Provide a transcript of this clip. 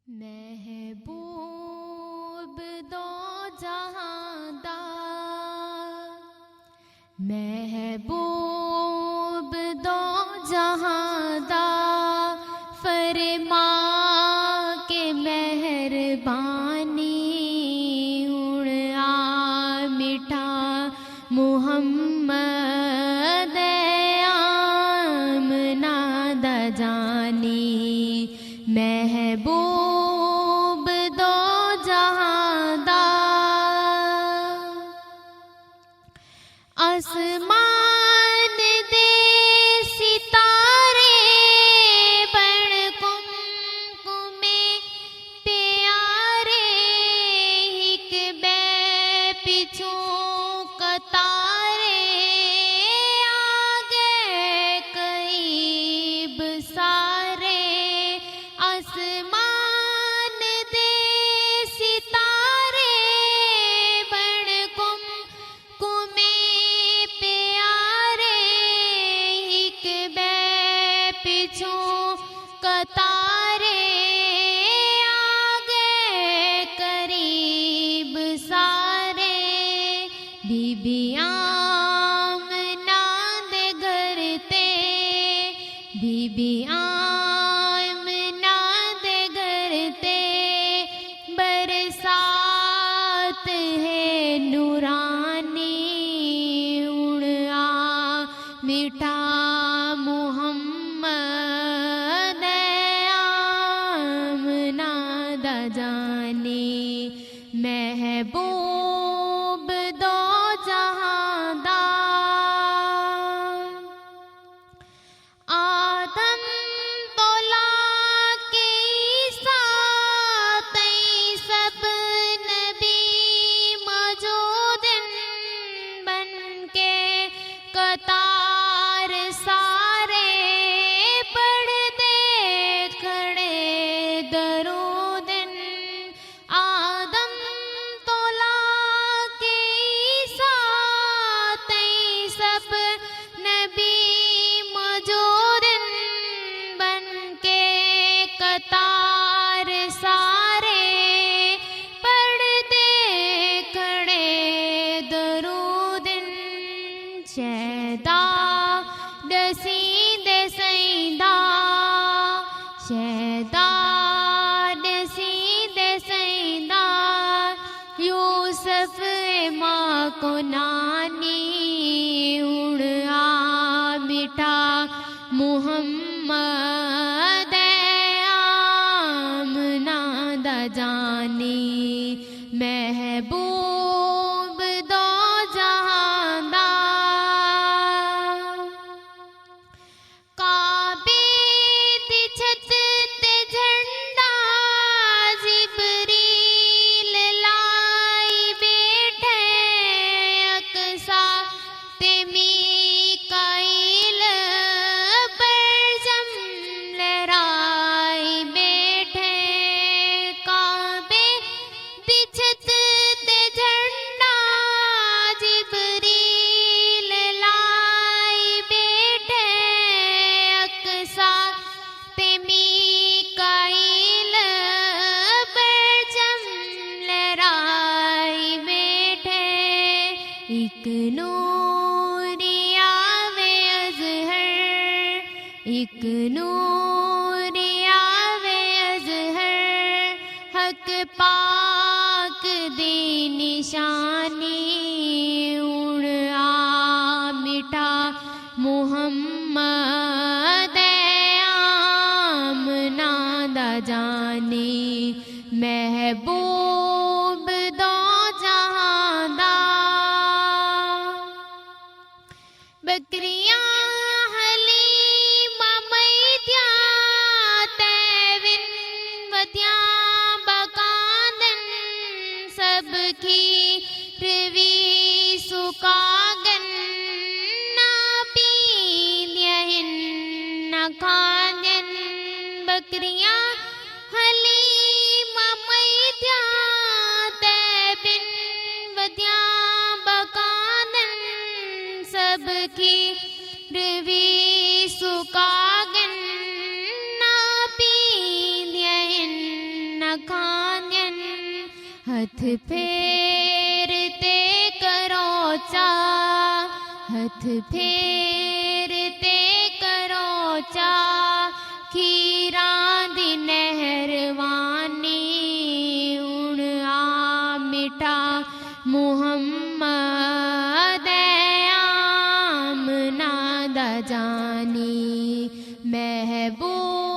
महबूब दो जहां दा, महबूब दो जहां दा, फरमा के मेहरबानी हुण आ मिठा मुहम्मद आमना दा जानी। महबूब दो जहां दा, आसमान दे सितारे बण कुमकुमे प्यारे, हिक बै पिछों कतारे आगे कईब सारे। आसमान दे सितारे बण कुमकुमे प्यारे, हिक बै पिछों कतारे आगे करीब सारे। बीबी आमना दे घर ते, बीबी आमना दे घर ते, बरसात है नूरानी हुण आ मिठा मुहम्मद आमना दा जानी। महबूब दो जहां दा, आदम तोला के ईसा तई सब नबी मौजूदन बन के कतार सारे पढ़दे खड़े दरूदन। आदम तोला के ईसा तई सब नबी मौजूदन बन के कतार सारे पढ़दे खड़े दरूदन। शैदा दसींदे सईदा, शैदा दसींदे सईदा, यूसुफ मां को नानी हुण आ मिठा मुहम्मद आमना दा जानी। महबूब दो जहां दा, काबे दी छत ते झंडा जिबरील लाई बैठे, अक्सा ते मीकाईल परचम लहराई बैठे। काबे दी छत ते झंडा जिबरील लाई बैठे, अक्सा ते मीकाईल परचम लहराई बैठे। एक नूरिया वे अज़हर, एक नूरिया वे अज़हर, हक पाक दी निशानी हुण आ मिठा मुहम्मद आमना दा जानी। महबूब दो जहां दा, बकरियां हलीमा मैद्या तैविन वद्या बकांदन, सब खीरवी सुकागन ना पीलियहिन ना खांदन। बकरियां हलीमा मैद्या तैविन वद्या बकांदन, सब खीरवी सुकागन ना पीलियहिन हथ फेरते करो चा, हथ फेरते करो चा, खीरां दी नहरवानी उण आ मिठा मुहम्मद आमना दा जानी महबूब